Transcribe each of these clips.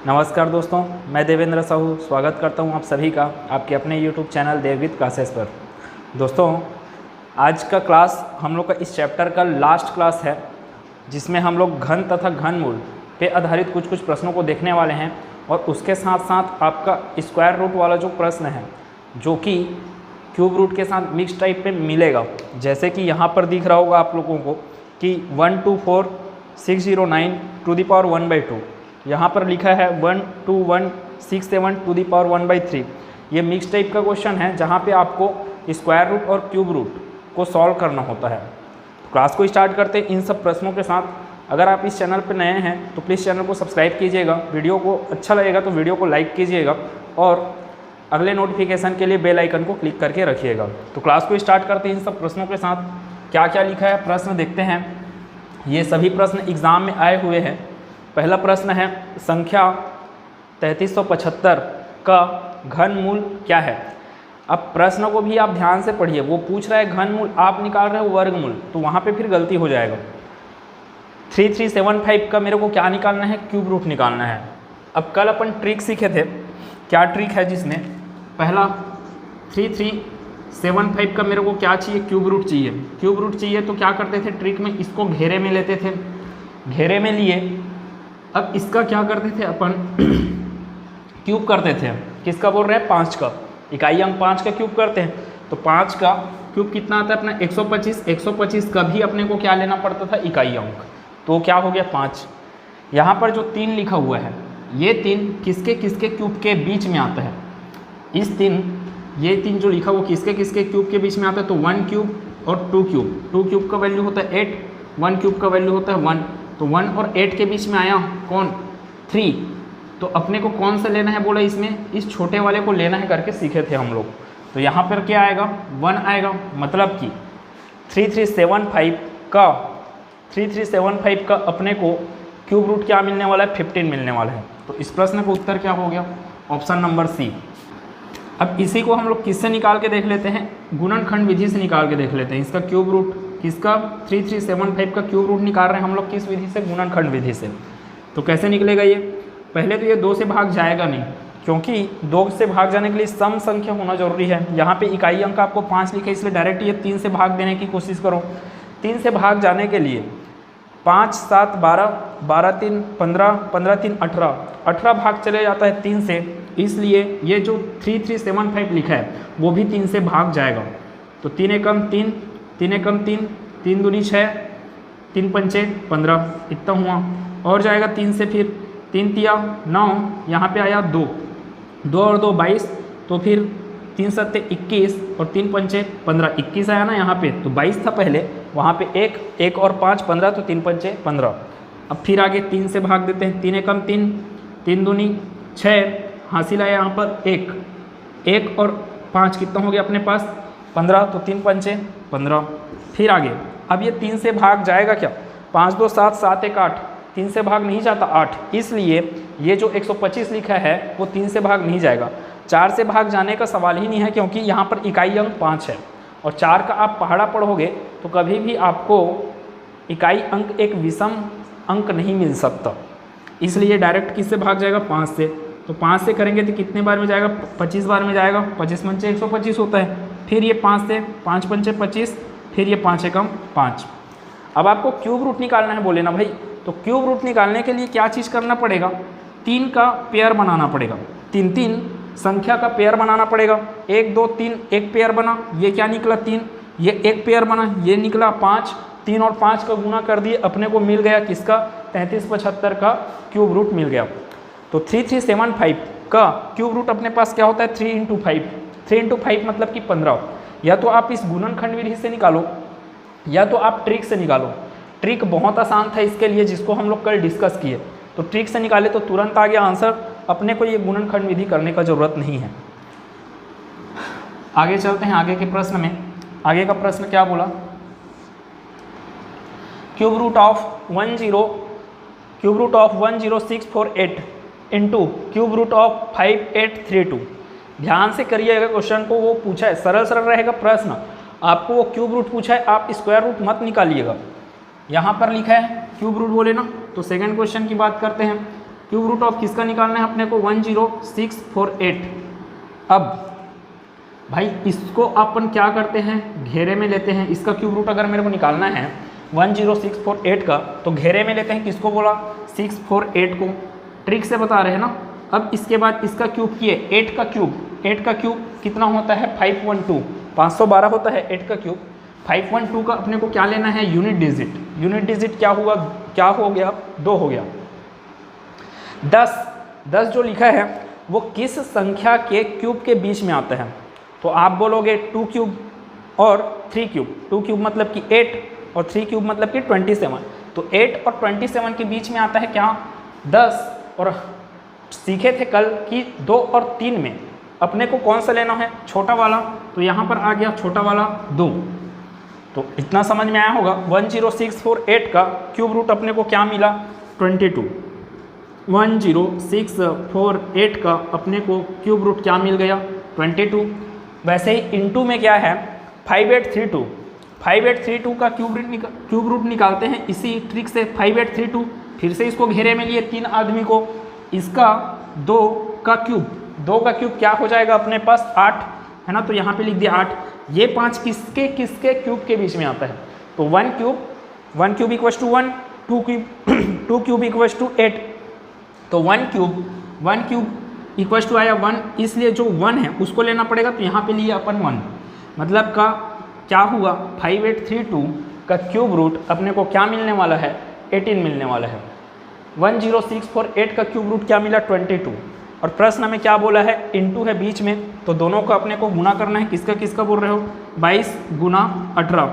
नमस्कार दोस्तों, मैं देवेंद्र साहू स्वागत करता हूं आप सभी का आपके अपने YouTube चैनल देवगीत क्लासेस पर। दोस्तों, आज का क्लास हम लोग का इस चैप्टर का लास्ट क्लास है, जिसमें हम लोग घन तथा घनमूल पे आधारित कुछ प्रश्नों को देखने वाले हैं और उसके साथ साथ आपका स्क्वायर रूट वाला जो प्रश्न है, जो कि क्यूब रूट के साथ मिक्स टाइप में मिलेगा। जैसे कि यहाँ पर दिख रहा होगा आप लोगों को कि 124609 टू द पावर 1/2, यहाँ पर लिखा है 12167 टू द पावर 1/3। ये मिक्स टाइप का क्वेश्चन है जहाँ पे आपको स्क्वायर रूट और क्यूब रूट को सॉल्व करना होता है। क्लास को स्टार्ट करते हैं इन सब प्रश्नों के साथ। अगर आप इस चैनल पर नए हैं तो प्लीज़ चैनल को सब्सक्राइब कीजिएगा, वीडियो को अच्छा लगेगा तो वीडियो को लाइक कीजिएगा और अगले नोटिफिकेशन के लिए बेल आइकन को क्लिक करके रखिएगा। तो क्लास को स्टार्ट करते हैं इन सब प्रश्नों के साथ। क्या क्या लिखा है प्रश्न देखते हैं। ये सभी प्रश्न एग्ज़ाम में आए हुए हैं। पहला प्रश्न है, संख्या 3375 का घनमूल क्या है। अब प्रश्न को भी आप ध्यान से पढ़िए। वो पूछ रहा है घनमूल, आप निकाल रहे हो वर्गमूल, तो वहाँ पे फिर गलती हो जाएगा। 3375 का मेरे को क्या निकालना है, क्यूब रूट निकालना है। अब कल अपन ट्रिक सीखे थे। क्या ट्रिक है जिसमें पहला 3375 का मेरे को क्या चाहिए, क्यूब रूट चाहिए। क्यूब रूट चाहिए तो क्या करते थे ट्रिक में, इसको घेरे में लेते थे, घेरे में लिए। अब इसका क्या करते थे अपन क्यूब करते थे। किसका बोल रहे हैं, 5 का। इकाई अंक 5 का क्यूब करते हैं तो 5 का क्यूब कितना आता है अपना 125। 125 का भी अपने को क्या लेना पड़ता था, इकाई अंक। तो क्या हो गया 5। यहाँ पर जो 3 लिखा हुआ है, ये 3 किसके किसके क्यूब के बीच में आता है। ये 3 जो लिखा वो किसके किसके क्यूब के बीच में आता है। तो 1 क्यूब और 2 क्यूब। 2 क्यूब का वैल्यू होता है 8, 1 क्यूब का वैल्यू होता है 1। तो 1 और 8 के बीच में आया कौन, 3। तो अपने को कौन सा लेना है बोला, इसमें इस छोटे वाले को लेना है करके सीखे थे हम लोग। तो यहाँ पर क्या आएगा, 1 आएगा। मतलब कि 3375 का अपने को क्यूब रूट क्या मिलने वाला है, 15 मिलने वाला है। तो इस प्रश्न का उत्तर क्या हो गया, ऑप्शन नंबर सी। अब इसी को हम लोग किससे निकाल के देख लेते हैं, गुणनखंड विधि से निकाल के देख लेते हैं। इसका क्यूब रूट, किसका 3375 का क्यूब रूट निकाल रहे हैं हम लोग किस विधि से, गुणनखंड विधि से। तो कैसे निकलेगा ये, पहले तो ये 2 से भाग जाएगा नहीं, क्योंकि 2 से भाग जाने के लिए सम संख्या होना जरूरी है। यहाँ पे इकाई अंक आपको 5 लिखा है, इसलिए डायरेक्ट ये 3 से भाग देने की कोशिश करो। 3 से भाग जाने के लिए 5 7 12, 12 3 15, 15 3 18, 18 भाग चले जाता है 3 से, इसलिए ये जो 3375 लिखा है वो भी 3 से भाग जाएगा। तो 3 एकम 3, 3 एकम 3, 3 दूनी 6, 3 पंचे 15, इतना हुआ। और जाएगा 3 से, फिर 3 तिया 9, यहाँ पे आया 2, 2 और 2 22, तो फिर 3 सत्ते 21 और 3 पंचे 15, 21 आया ना यहाँ पे। तो 22 था पहले, वहाँ पे 1 और 5 15, तो 3 पंचे 15। अब फिर आगे 3 से भाग देते हैं। 3 एकम 3, 3 दूनी 6, हासिल आया यहाँ पर 1 और 5 कितना हो गया अपने पास 15, तो 3 पंचे 15। फिर आगे अब ये 3 से भाग जाएगा क्या, 5 2 7, 7 1 8, 3 से भाग नहीं जाता 8, इसलिए ये जो 125 लिखा है वो 3 से भाग नहीं जाएगा। 4 से भाग जाने का सवाल ही नहीं है, क्योंकि यहाँ पर इकाई अंक 5 है और 4 का आप पहाड़ा पढ़ोगे तो कभी भी आपको इकाई अंक एक विषम अंक नहीं मिल सकता, इसलिए डायरेक्ट किससे भाग जाएगा, 5 से। तो 5 से करेंगे तो कितने बार में जाएगा, 25 बार में जाएगा। 25 पंचे 125 होता है। फिर ये 5 से 5 पंचे 25, फिर ये 5 एकम 5। अब आपको क्यूब रूट निकालना है बोले ना भाई, तो क्यूब रूट निकालने के लिए क्या चीज़ करना पड़ेगा, 3 का पेयर बनाना पड़ेगा। 3 संख्या का पेयर बनाना पड़ेगा। 1 2 3 एक पेयर बना, ये क्या निकला 3, ये एक पेयर बना, ये निकला 5। 3 और 5 का गुना कर दिए, अपने को मिल गया किसका, 3375 का क्यूब रूट मिल गया। तो 3375 का क्यूब रूट अपने पास क्या होता है, 3 × 5। 3 × 5 मतलब कि 15। या तो आप इस गुणनखंड विधि से निकालो या तो आप ट्रिक से निकालो। ट्रिक बहुत आसान था इसके लिए, जिसको हम लोग कल डिस्कस किए। तो ट्रिक से निकाले तो तुरंत आ गया आंसर, अपने को ये गुणनखंड विधि करने का ज़रूरत नहीं है। आगे चलते हैं आगे के प्रश्न में। आगे का प्रश्न क्या बोला, cube root of 10648 into cube root of 5832। ध्यान से करिएगा क्वेश्चन को, वो पूछा है सरल सरल रहेगा प्रश्न। आपको वो क्यूब रूट पूछा है, आप स्क्वायर रूट मत निकालिएगा। यहाँ पर लिखा है क्यूब रूट बोले ना, तो सेकंड क्वेश्चन की बात करते हैं। क्यूब रूट ऑफ किसका निकालना है अपने को 10648। अब भाई इसको अपन क्या करते हैं, घेरे में लेते हैं। इसका क्यूब रूट अगर मेरे को निकालना है 10648 का, तो घेरे में लेते हैं किसको बोला, 648 को, ट्रिक से बता रहे हैं ना। अब इसके बाद इसका क्यूब किए, 8 का क्यूब कितना होता है 512, 512 होता है 8 का क्यूब। 512 का अपने को क्या लेना है, यूनिट डिजिट क्या हुआ, क्या हो गया, 2 हो गया। 10 जो लिखा है वो किस संख्या के क्यूब के बीच में आता है, तो आप बोलोगे 2 क्यूब और 3 क्यूब। 2 क्यूब मतलब कि 8 और 3 क्यूब मतलब कि 27। तो 8 और 27 के बीच में आता है क्या, 10। और सीखे थे कल कि 2 और 3 में अपने को कौन सा लेना है, छोटा वाला। तो यहाँ पर आ गया छोटा वाला 2। तो इतना समझ में आया होगा। 10648 का क्यूब रूट अपने को क्या मिला, 22। 10648 का अपने को क्यूब रूट क्या मिल गया, 22। वैसे ही इनटू में क्या है, 5832। 5832 का क्यूब रूट निकालते हैं इसी ट्रिक से, 5832। फिर से इसको घेरे में लिए 3 आदमी को, इसका 2 का क्यूब क्या हो जाएगा अपने पास, 8 है ना। तो यहाँ पे लिख दिया 8। ये 5 किसके क्यूब के बीच में आता है, तो 1 cube equals to 1, 2 cube equals to 8। तो 1 क्यूब इक्वल्स टू आया 1, इसलिए जो 1 है उसको लेना पड़ेगा। तो यहाँ पे लिए अपन 1, मतलब का क्या हुआ, 5832 का क्यूब रूट अपने को क्या मिलने वाला है, 18 मिलने वाला है। 10648 का क्यूब रूट क्या मिला, 22। और प्रश्न में क्या बोला है, इनटू है बीच में, तो दोनों को अपने को गुना करना है। किसका बोल रहे हो, 22 गुना 18।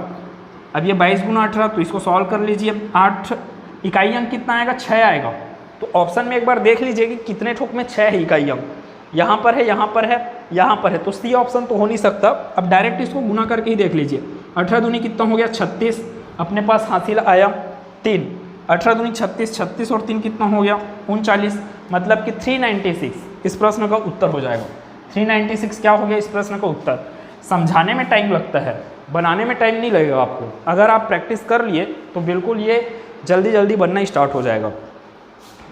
अब ये 22 गुना 18, तो इसको सॉल्व कर लीजिए। 8 इकाई अंक कितना आएगा, 6 आएगा। तो ऑप्शन में एक बार देख लीजिए कि कितने ठोक में 6 है इकाई अंक, यहाँ पर है, यहाँ पर है, यहाँ पर है, तो सी ऑप्शन तो हो नहीं सकता। अब डायरेक्ट इसको गुना करके ही देख लीजिए। 18 दूनी कितना हो गया, 36, अपने पास हासिल आया 3। 18 दूनी 36, 36 और 3 कितना हो गया, 39, मतलब कि 396 इस प्रश्न का उत्तर हो जाएगा। 396 क्या हो गया इस प्रश्न का उत्तर। समझाने में टाइम लगता है, बनाने में टाइम नहीं लगेगा आपको। अगर आप प्रैक्टिस कर लिए तो बिल्कुल ये जल्दी बनना स्टार्ट हो जाएगा।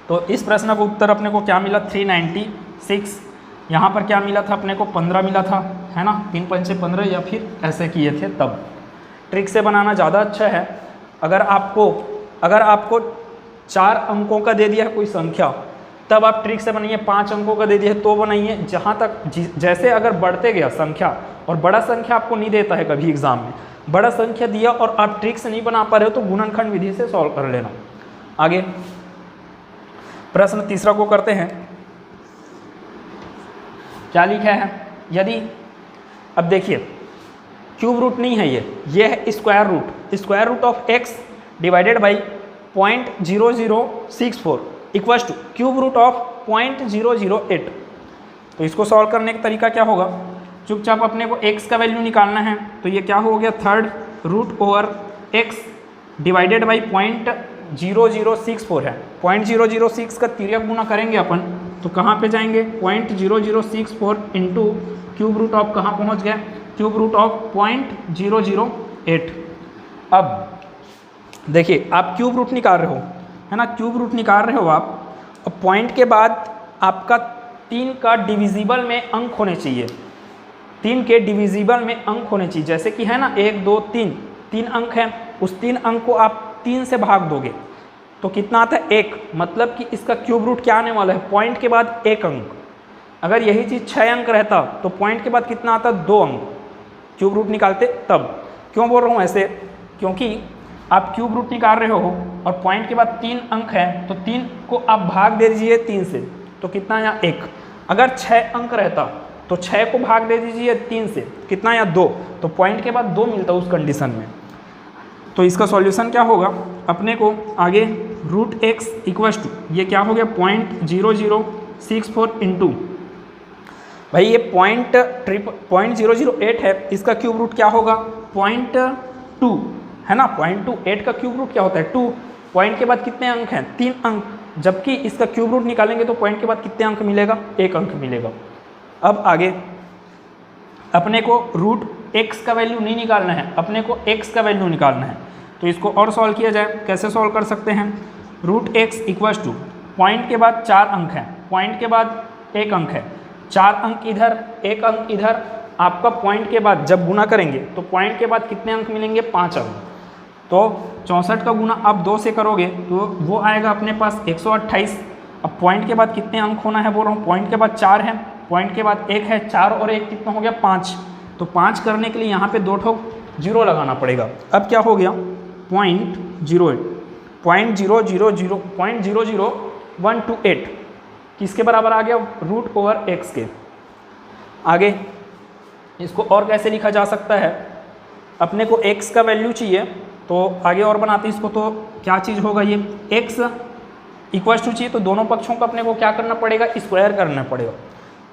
तो इस प्रश्न का उत्तर अपने को क्या मिला, 396। यहाँ पर क्या मिला था अपने को, 15 मिला था, है ना। 3 पंचे 15, या फिर ऐसे किए थे तब। ट्रिक से बनाना ज़्यादा अच्छा है। अगर आपको 4 अंकों का दे दिया है कोई संख्या, तब आप ट्रिक से बनाइए। 5 अंकों का दे दिया है तो बनाइए। जहाँ तक जैसे अगर बढ़ते गया संख्या, और बड़ा संख्या आपको नहीं देता है कभी एग्जाम में, बड़ा संख्या दिया और आप ट्रिक से नहीं बना पा रहे हो, तो गुणनखंड विधि से सॉल्व कर लेना। आगे प्रश्न तीसरा को करते हैं। क्या लिखा है, यदि, अब देखिए क्यूब रूट नहीं है ये है square root of x divided by 0.0064 equals to cube root of 0.008। तो इसको सॉल्व करने का तरीका क्या होगा, चुपचाप अपने को x का वैल्यू निकालना है। तो ये क्या हो गया, 3rd root over x divided by 0.0064 है। 0.006 का तिर्यक गुना करेंगे अपन, तो कहाँ पे जाएंगे, 0.0064 इंटू क्यूब रूट ऑफ कहाँ पहुँच गए, क्यूब रूट ऑफ 0.008। अब देखिए आप क्यूब रूट निकाल रहे हो, है ना, क्यूब रूट निकाल रहे हो आप। अब पॉइंट के बाद आपका 3 का डिविजिबल में अंक होने चाहिए, 3 के डिविजिबल में अंक होने चाहिए। जैसे कि है ना 1 2 3, 3 अंक हैं, उस 3 अंक को आप 3 से भाग दोगे तो कितना आता है, 1। मतलब कि इसका क्यूब रूट क्या आने वाला है, पॉइंट के बाद 1 अंक। अगर यही चीज़ 6 अंक रहता तो पॉइंट के बाद कितना आता, 2 अंक क्यूब रूट निकालते। तब क्यों बोल रहा हूँ ऐसे, क्योंकि आप क्यूब रूट निकाल रहे हो और पॉइंट के बाद 3 अंक है, तो 3 को आप भाग दे दीजिए 3 से, तो कितना यहाँ 1। अगर 6 अंक रहता तो 6 को भाग दे दीजिए 3 से, कितना यहाँ 2, तो पॉइंट के बाद 2 मिलता उस कंडीशन में। तो इसका सॉल्यूशन क्या होगा अपने को, आगे रूट x इक्वल्स टू, ये क्या हो गया 0.0064 इंटू, भाई ये 0.008 है, इसका क्यूब रूट क्या होगा 0.2 है ना। 0.28 का क्यूब रूट क्या होता है 2। पॉइंट के बाद कितने अंक हैं, 3 अंक, जबकि इसका क्यूब रूट निकालेंगे तो पॉइंट के बाद कितने अंक मिलेगा, 1 अंक मिलेगा। अब आगे अपने को रूट x का वैल्यू नहीं निकालना है, अपने को x का वैल्यू निकालना है। तो इसको और सॉल्व किया जाए, कैसे सॉल्व कर सकते हैं, root x equals to point के बाद 4 अंक हैं, पॉइंट के बाद 1 अंक है, 4 अंक इधर 1 अंक इधर। आपका पॉइंट के बाद जब गुना करेंगे तो पॉइंट के बाद कितने अंक मिलेंगे? 5 अंक। तो 64 का गुना आप 2 से करोगे तो वो आएगा अपने पास 128। अब पॉइंट के बाद कितने अंक होना है बोल रहा हूँ, पॉइंट के बाद 4 है, पॉइंट के बाद 1 है, 4 और 1 कितना हो गया? 5। तो 5 करने के लिए यहाँ पे 2 ठोक 0 लगाना पड़ेगा। अब क्या हो गया? 0.00128 किसके बराबर आ गया? √x के। आगे इसको और कैसे लिखा जा सकता है? अपने को x का वैल्यू चाहिए तो आगे और बनाते हैं इसको। तो क्या चीज़ होगा ये? x इक्वल्स टू चाहिए तो दोनों पक्षों का अपने को क्या करना पड़ेगा? स्क्वायर करना पड़ेगा।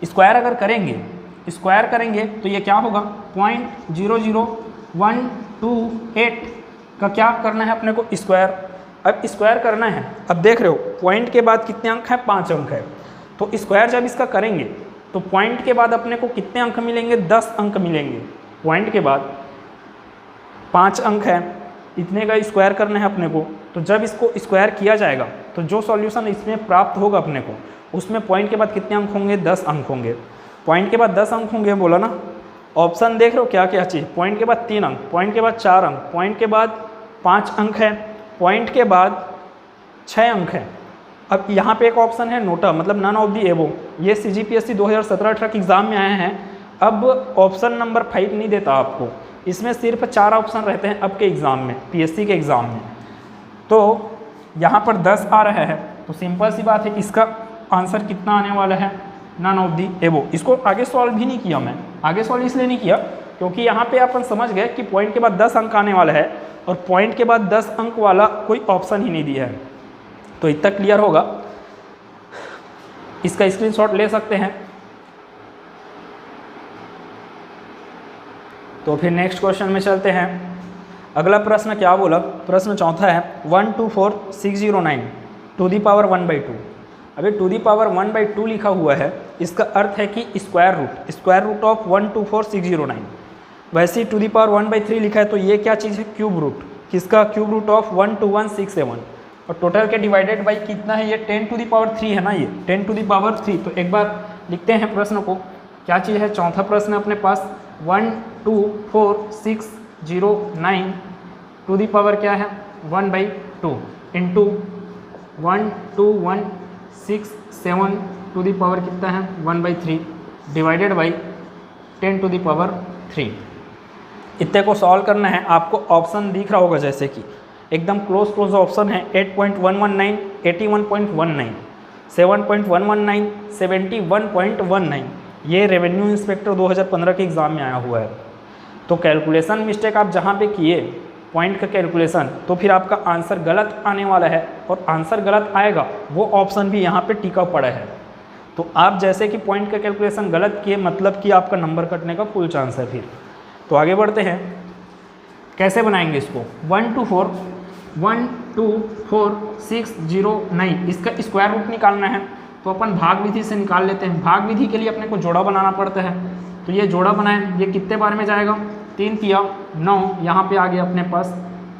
स्क्वायर अगर करेंगे, स्क्वायर करेंगे तो ये क्या होगा? 0.00128 का क्या करना है अपने को? स्क्वायर। अब स्क्वायर करना है, अब देख रहे हो पॉइंट के बाद कितने अंक हैं? 5 अंक है। तो स्क्वायर जब इसका करेंगे तो पॉइंट के बाद अपने को कितने अंक मिलेंगे? 10 अंक मिलेंगे। पॉइंट के बाद 5 अंक है, इतने का स्क्वायर करना है अपने को। तो जब इसको स्क्वायर किया जाएगा तो जो सॉल्यूशन इसमें प्राप्त होगा अपने को, उसमें पॉइंट के बाद कितने अंक होंगे? 10 अंक होंगे। पॉइंट के बाद 10 अंक होंगे बोला ना। ऑप्शन देख रहे हो क्या क्या चीज़? पॉइंट के बाद 3 अंक, पॉइंट के बाद 4 अंक, पॉइंट के बाद 5 अंक है, पॉइंट के बाद 6 अंक है। अब यहाँ पे एक ऑप्शन है नोटा, मतलब नन ऑफ दी एबो। ये CGPSC 2017-18 के एग्ज़ाम में आए हैं। अब ऑप्शन नंबर 5 नहीं देता आपको, इसमें सिर्फ 4 ऑप्शन रहते हैं अब के एग्ज़ाम में, PSC के एग्ज़ाम में। तो यहाँ पर 10 आ रहा है तो सिंपल सी बात है, इसका आंसर कितना आने वाला है? नन ऑफ दी एबो। इसको आगे सॉल्व भी नहीं किया मैं, आगे सॉल्व इसलिए नहीं किया क्योंकि यहाँ पे अपन समझ गए कि पॉइंट के बाद 10 अंक आने वाला है और पॉइंट के बाद 10 अंक वाला कोई ऑप्शन ही नहीं दिया है। तो इतना क्लियर होगा, इसका स्क्रीनशॉट ले सकते हैं। तो फिर नेक्स्ट क्वेश्चन में चलते हैं। अगला प्रश्न क्या बोला? प्रश्न चौथा है 124609 टू दी पावर 1/2। अभी टू दी पावर 1/2 लिखा हुआ है, इसका अर्थ है कि स्क्वायर रूट ऑफ 124609। वैसे ही टू दी पावर 1/3 लिखा है तो ये क्या चीज़ है? Cube root. किसका? Cube root of 12167। और टोटल के डिवाइडेड बाई कितना है? ये 10 टू दी पावर 3 है ना, ये 10 टू दी पावर 3। तो एक बार लिखते हैं प्रश्न को, क्या चीज़ है? चौथा प्रश्न अपने पास 124,609 टू दी पावर क्या है? 1/2 इंटू 12167 टू दी पावर कितना है? 1/3 divided by 10 to the power 3। इतने को सॉल्व करना है। आपको ऑप्शन दिख रहा होगा जैसे कि एकदम क्लोज ऑप्शन है। 8.119, 81.19, 7.119, 71.19। ये रेवेन्यू इंस्पेक्टर 2015 के एग्ज़ाम में आया हुआ है। तो कैलकुलेशन मिस्टेक आप जहाँ पे किए पॉइंट का कैलकुलेशन, तो फिर आपका आंसर गलत आने वाला है। और आंसर गलत आएगा वो ऑप्शन भी यहाँ पे टिका पड़ा है। तो आप जैसे कि पॉइंट का कैलकुलेशन गलत किए, मतलब कि आपका नंबर कटने का फुल चांस है। फिर तो आगे बढ़ते हैं, कैसे बनाएंगे इसको? 124,609 इसका स्क्वायर रूट निकालना है तो अपन भाग विधि से निकाल लेते हैं। भाग विधि के लिए अपने को जोड़ा बनाना पड़ता है। तो ये जोड़ा बनाएं, ये कितने बार में जाएगा? 3 तिया 9, यहाँ पे आ गया अपने पास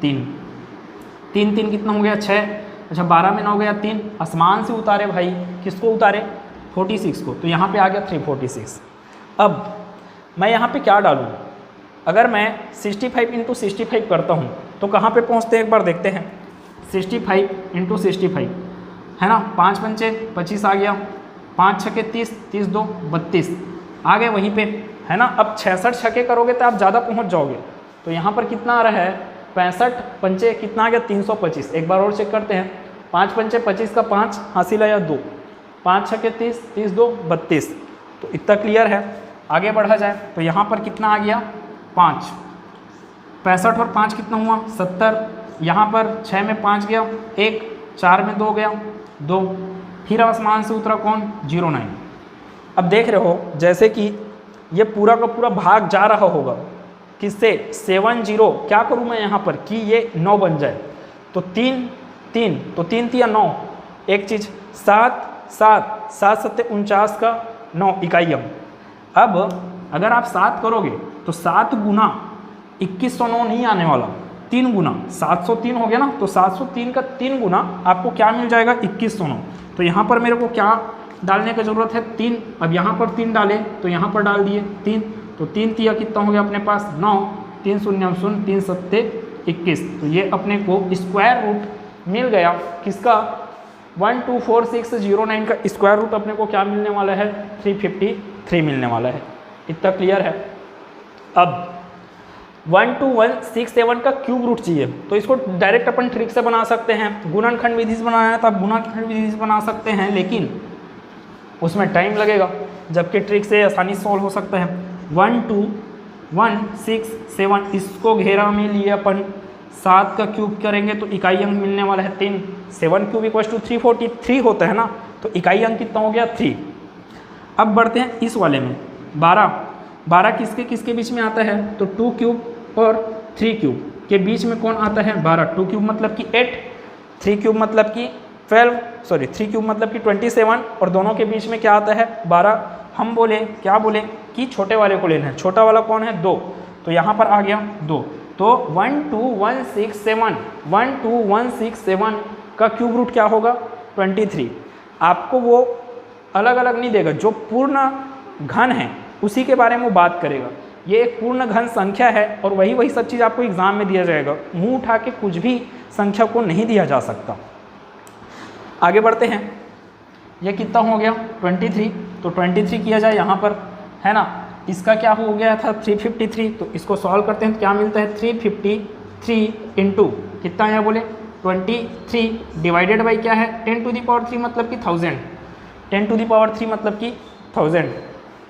3 3 कितना हो गया? 6। अच्छा 12 में 9 गया 3, आसमान से उतारे भाई, किसको उतारे? 46 को। तो यहाँ पे आ गया 346। अब मैं यहाँ पे क्या डालूँ? अगर मैं 65 × 65 करता हूँ तो कहाँ पे पहुँचते हैं एक बार देखते हैं। 65 × 65 है ना, 5 पंचे 25 आ गया, 5 छके 30, 30 2 32 आ गए वहीं पे है ना। अब 66 छके करोगे तो आप ज़्यादा पहुँच जाओगे। तो यहाँ पर कितना आ रहा है? 65 पंचे कितना आ गया? 325। एक बार और चेक करते हैं। 5 पंचे 25 का 5 हासिल आया 2, 5 छके 30, 30 2 32। तो इतना क्लियर है। आगे बढ़ा जाए तो यहाँ पर कितना आ गया? 5। 65 और 5 कितना हुआ? 70। यहाँ पर 6 में 5 गया 1, 4 में 2 गया 2, फिर आसमान से उतरा कौन? 09। अब देख रहे हो जैसे कि ये पूरा का पूरा भाग जा रहा होगा किससे? 70। क्या करूँ मैं यहाँ पर कि ये 9 बन जाए। तो 3 3 तो 3 3 9। एक चीज़ 7 7 7 7 49 का 9 इकाइयम। अब अगर आप 7 करोगे तो 7 गुना 2109 नहीं आने वाला, 3 गुना 703 हो गया ना, तो 703 का 3 गुना आपको क्या मिल जाएगा 2109। तो यहाँ पर मेरे को क्या डालने की ज़रूरत है 3। अब यहाँ पर 3 डालें तो यहाँ पर डाल दिए 3, तो 3 तिया कितना हो गया अपने पास 9, 3 शून्य 0, 3 सत्ते 21। तो ये अपने को स्क्वायर रूट मिल गया किसका 124609 का स्क्वायर रूट अपने को क्या मिलने वाला है 353 मिलने वाला है। इतना क्लियर है। अब 12167 का क्यूब रूट चाहिए, तो इसको डायरेक्ट अपन ट्रिक से बना सकते हैं। गुणनखंड विधि से बनाना है तो आप गुणनखंड विधि से बना सकते हैं, लेकिन उसमें टाइम लगेगा, जबकि ट्रिक से आसानी से सॉल्व हो सकता है। 12167 इसको घेरा में लिए अपन 7 का क्यूब करेंगे तो इकाई अंक मिलने वाला है 3। 7 क्यूब इक्वल टू 343 होता है ना, तो इकाई अंक कितना हो गया 3। अब बढ़ते हैं इस वाले में 12 किसके किसके बीच में आता है, तो 2 क्यूब और 3 क्यूब के बीच में कौन आता है 12। 2 क्यूब मतलब कि 8, 3 क्यूब मतलब कि 3 क्यूब मतलब कि 27, और दोनों के बीच में क्या आता है 12। हम बोले क्या बोले कि छोटे वाले को लेना है, छोटा वाला कौन है 2, तो यहाँ पर आ गया 2। तो 12167 का क्यूब रूट क्या होगा 23। आपको वो अलग अलग नहीं देगा, जो पूर्ण घन है उसी के बारे में वो बात करेगा। ये एक पूर्ण घन संख्या है और वही सब चीज़ आपको एग्जाम में दिया जाएगा। मुंह उठा के कुछ भी संख्या को नहीं दिया जा सकता। आगे बढ़ते हैं, ये कितना हो गया 23, तो 23 किया जाए यहाँ पर है ना, इसका क्या हो गया था 353, तो इसको सॉल्व करते हैं तो क्या मिलता है 353 इंटू कितना है बोले 23 डिवाइडेड बाई क्या है 10 टू दी पावर 3 मतलब कि 1000, 10 टू दी पावर 3 मतलब कि 1000।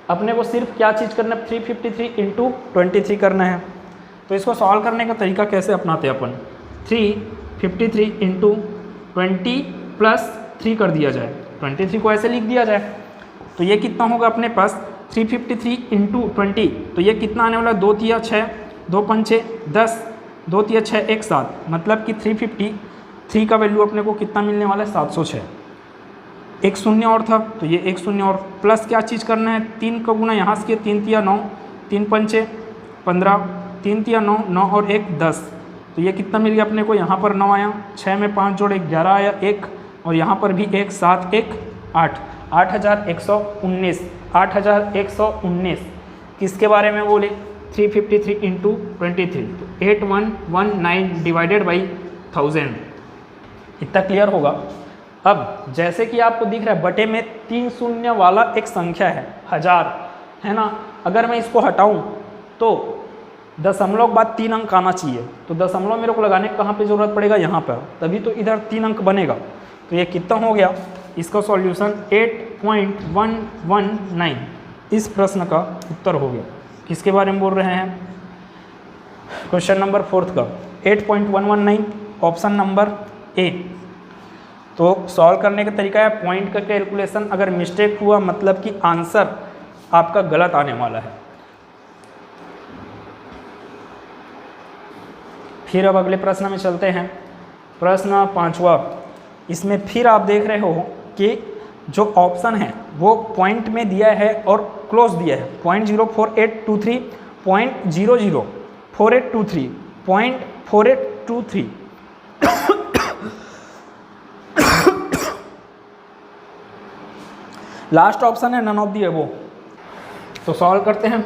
अपने को सिर्फ क्या चीज़ करना है 353 इंटू 23 करना है। तो इसको सॉल्व करने का तरीका कैसे अपनाते हैं अपन, 353 इंटू 20 प्लस 3 कर दिया जाए, 23 को ऐसे लिख दिया जाए, तो ये कितना होगा अपने पास 353 इंटू 20, तो ये कितना आने वाला 2 तिया 6, 2 पंचे 10, 2 तिया 6 एक साथ, मतलब कि 353 का वैल्यू अपने को कितना मिलने वाला है 706। एक शून्य और था तो ये एक शून्य और, प्लस क्या चीज़ करना है 3 का गुना यहाँ से 3 तिया 9, 3 पंचे 15, 3 तिया 9, 9 और 1 10, तो ये कितना मिल गया अपने को, यहाँ पर 9 आया, 6 में 5 जोड़े 11 आया 1, और यहाँ पर भी 1 7 1 8, 8119, 8119 किसके बारे में बोले 353 इंटू 23, तो 8119 डिवाइडेड बाई 1000। इतना क्लियर होगा। अब जैसे कि आपको दिख रहा है बटे में 3 शून्य वाला एक संख्या है 1000 है ना, अगर मैं इसको हटाऊं तो दशमलव बाद 3 अंक आना चाहिए, तो दशमलव मेरे को लगाने कहाँ पे ज़रूरत पड़ेगा यहाँ पर, तभी तो इधर 3 अंक बनेगा। तो ये कितना हो गया, इसका सॉल्यूशन 8.119 इस प्रश्न का उत्तर हो गया। किसके बारे में बोल रहे हैं, क्वेश्चन नंबर 4 का 8.119 ऑप्शन नंबर ए। तो सॉल्व करने का तरीका है पॉइंट का कैलकुलेशन, अगर मिस्टेक हुआ मतलब कि आंसर आपका गलत आने वाला है। फिर अब अगले प्रश्न में चलते हैं, प्रश्न 5वां। इसमें फिर आप देख रहे हो कि जो ऑप्शन है वो पॉइंट में दिया है और क्लोज दिया है 0.04823, 0.004823, 0.4823। लास्ट ऑप्शन है नन ऑफ दी अबोव। तो सॉल्व करते हैं।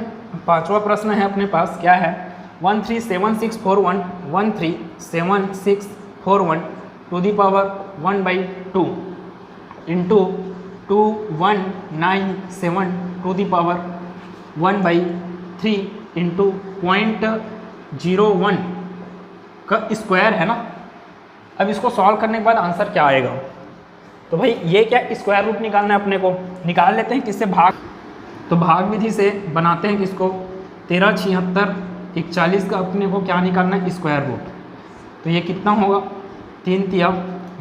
5वां प्रश्न है अपने पास, क्या है 137641, 137641 to the power 1/2 into 2197 to the power 1/3 into 0.01 का स्क्वायर है ना। अब इसको सॉल्व करने के बाद आंसर क्या आएगा, तो भाई ये क्या स्क्वायर रूट निकालना है अपने को, निकाल लेते हैं किससे, भाग। तो भाग विधि से बनाते हैं किसको 13 76 41 का अपने को क्या निकालना है स्क्वायर रूट। तो ये कितना होगा 3 तिया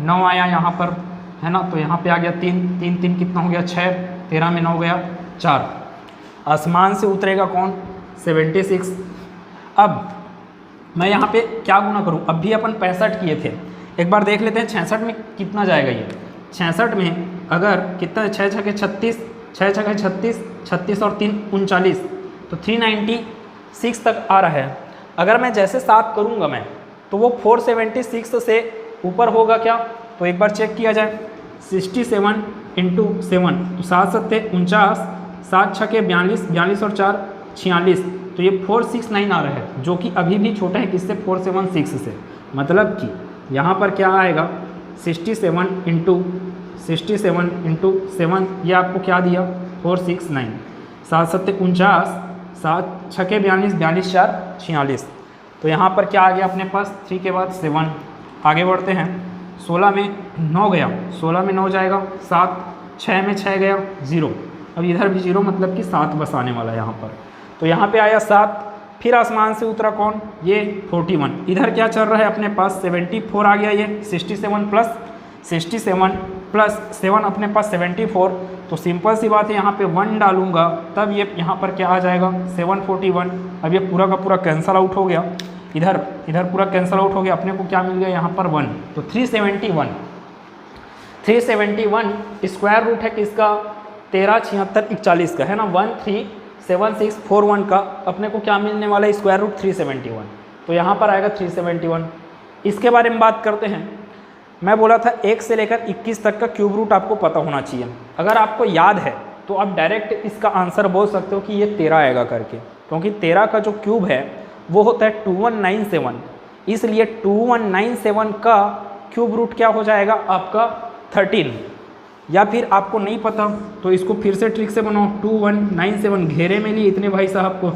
9 आया यहाँ पर है ना, तो यहाँ पे आ गया 3 3 3 कितना हो गया 6, 13 में 9 गया 4, आसमान से उतरेगा कौन 76। अब मैं यहाँ पे क्या गुना करूँ, अब भी अपन 65 किए थे, एक बार देख लेते हैं 66 में कितना जाएगा। ये 66 में अगर कितना 6 छके 36, 6 छके 36, 36 और 3 39, तो 396 तक आ रहा है। अगर मैं जैसे 7 करूँगा मैं तो वो 476 से ऊपर होगा क्या? तो एक बार चेक किया जाए। 67 इंटू 7 तो 7 सत्ते 49, 7 छके 42, 42 और 4 46, तो ये 469 आ रहा है, जो कि अभी भी छोटा है किससे? 476 से। मतलब कि यहाँ पर क्या आएगा? 67 इंटू 7 ये आपको क्या दिया? 469। 7 सत्ते 49, 7 छके 42, 42 4 46, तो यहाँ पर क्या आ गया अपने पास? 3 के बाद 7। आगे बढ़ते हैं। 16 में 9 गया, 16 में 9 जाएगा 7, 6 में 6 गया 0, अब इधर भी 0 मतलब कि 7 बस आने वाला है यहाँ पर। तो यहाँ पे आया 7, फिर आसमान से उतरा कौन? ये 41। इधर क्या चल रहा है अपने पास? 74 आ गया, ये 67 प्लस 7 अपने पास 74। तो सिंपल सी बात है, यहाँ पे 1 डालूंगा तब ये यहाँ पर क्या आ जाएगा? 741। अब ये पूरा का पूरा कैंसल आउट हो गया, इधर पूरा कैंसल आउट हो गया, अपने को क्या मिल गया यहाँ पर? 1। तो 371 स्क्वायर रूट है किसका? 13 76 41 का है ना, 137641 का अपने को क्या मिलने वाला है? Square root 371। तो यहाँ पर आएगा 371। इसके बारे में बात करते हैं। मैं बोला था 1 से लेकर 21 तक का क्यूब रूट आपको पता होना चाहिए। अगर आपको याद है तो आप डायरेक्ट इसका आंसर बोल सकते हो कि ये 13 आएगा करके, क्योंकि 13 का जो क्यूब है वो होता है 2197, इसलिए 2197 का क्यूब रूट क्या हो जाएगा आपका? 13। या फिर आपको नहीं पता तो इसको फिर से ट्रिक से बनाओ। 2197 घेरे में लिए इतने भाई साहब को,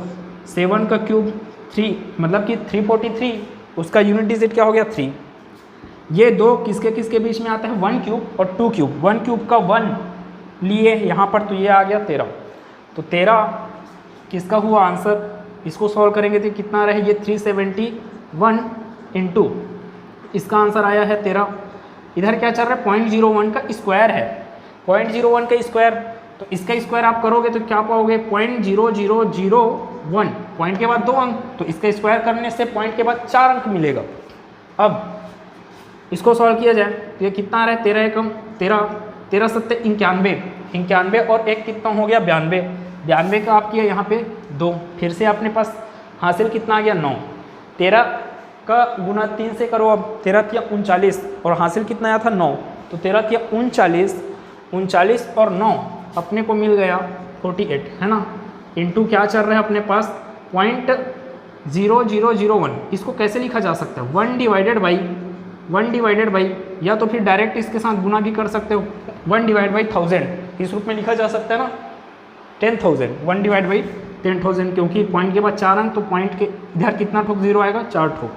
7 का क्यूब 3 मतलब कि 343, उसका यूनिट डिजिट क्या हो गया? 3। ये दो किसके किसके बीच में आता है? 1 क्यूब और 2 क्यूब। 1 क्यूब का 1 लिए यहाँ पर, तो ये आ गया 13। तो 13 किसका हुआ आंसर? इसको सॉल्व करेंगे तो कितना रहे? ये 371 इंटू इसका आंसर आया है 13। इधर क्या चल रहा है? 0.01 का स्क्वायर है, 0.01 का स्क्वायर, तो इसका स्क्वायर आप करोगे तो क्या पाओगे? 0.0001, पॉइंट के बाद 2 अंक, तो इसका स्क्वायर करने से पॉइंट के बाद 4 अंक मिलेगा। अब इसको सॉल्व किया जाए तो ये कितना आ रहा है? 13 एकम 13 सत्ते 91 और 1 कितना हो गया? 92 का आप किया यहाँ पे 2, फिर से अपने पास हासिल कितना आ गया? 9। 13 का गुना 3 से करो, अब 13 तिया 39 और हासिल कितना आया था? 9। तो 13 तिया 39 और 9 अपने को मिल गया 48, है ना। इंटू क्या चल रहा है अपने पास? 0.0001। इसको कैसे लिखा जा सकता है? 1 डिवाइडेड बाई, या तो फिर डायरेक्ट इसके साथ गुना भी कर सकते हो, 1 डिवाइड बाई 1000 इस रूप में लिखा जा सकता है ना। 10,000, 1 डिवाइड बाई 10,000, क्योंकि पॉइंट के बाद 4 अंक, तो पॉइंट के इधर कितना ठोक 0 आएगा? 4 ठोक।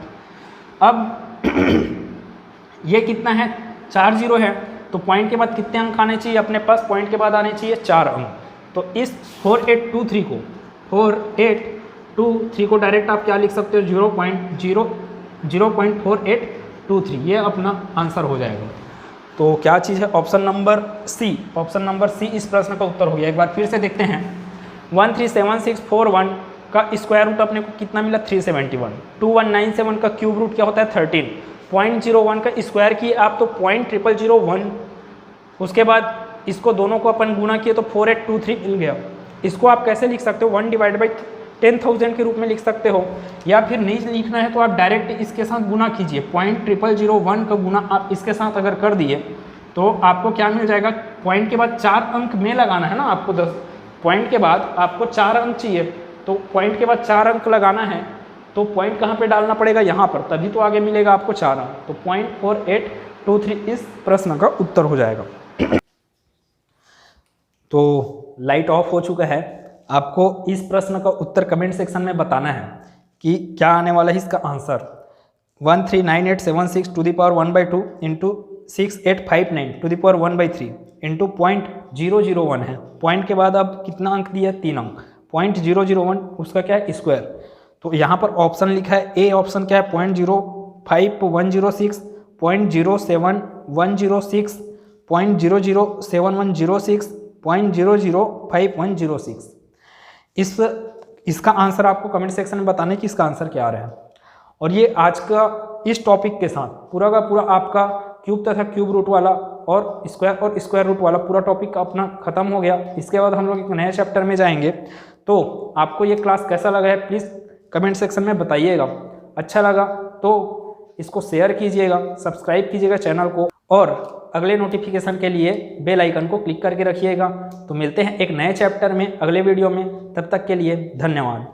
अब ये कितना है? 4 0 है, तो पॉइंट के बाद कितने अंक आने चाहिए अपने पास? पॉइंट के बाद आने चाहिए 4 अंक। तो इस 4823 को डायरेक्ट आप क्या लिख सकते हो? 0.4823, ये अपना आंसर हो जाएगा। तो क्या चीज़ है? ऑप्शन नंबर सी इस प्रश्न का उत्तर हो गया। एक बार फिर से देखते हैं। 137641 का स्क्वायर रूट अपने को कितना मिला? 371। 2197 का क्यूब रूट क्या होता है? 13। 0.01 का स्क्वायर किए आप तो 0.0001, उसके बाद इसको दोनों को अपन गुना किए तो 4823 मिल गया। इसको आप कैसे लिख सकते हो? 1 डिवाइड बाई 10,000 के रूप में लिख सकते हो, या फिर नहीं लिखना है तो आप डायरेक्ट इसके साथ गुना कीजिए। 0.0001 का गुना आप इसके साथ अगर कर दिए तो आपको क्या मिल जाएगा? पॉइंट के बाद 4 अंक में लगाना है ना आपको, 10 पॉइंट के बाद आपको 4 अंक चाहिए, तो पॉइंट के बाद 4 अंक लगाना है, तो पॉइंट कहाँ पे डालना पड़ेगा? यहाँ पर, तभी तो आगे मिलेगा आपको 4 अंक। तो 0.4823 इस प्रश्न का उत्तर हो जाएगा। तो लाइट ऑफ हो चुका है। आपको इस प्रश्न का उत्तर कमेंट सेक्शन में बताना है कि क्या आने वाला है इसका answer. 139876 to the power 1/2 into 6859 to the power 1/3 into 0.001 है। पॉइंट के बाद अब कितना अंक दिया? 3 अंक। 0.001 उसका क्या है? स्क्वायर। तो यहाँ पर ऑप्शन लिखा है, ए ऑप्शन क्या है? 0.05106, 0.07106, 0.007106, 0.005106। इसका आंसर आपको कमेंट सेक्शन में बताने कि इसका आंसर क्या आ रहा है। और ये आज का इस टॉपिक के साथ पूरा का पूरा आपका क्यूब तथा क्यूब रूट वाला और स्क्वायर रूट वाला पूरा टॉपिक अपना खत्म हो गया। इसके बाद हम लोग एक नए चैप्टर में जाएंगे। तो आपको ये क्लास कैसा लगा है प्लीज़ कमेंट सेक्शन में बताइएगा। अच्छा लगा तो इसको शेयर कीजिएगा, सब्सक्राइब कीजिएगा चैनल को और अगले नोटिफिकेशन के लिए बेल आइकन को क्लिक करके रखिएगा। तो मिलते हैं एक नए चैप्टर में अगले वीडियो में, तब तक के लिए धन्यवाद।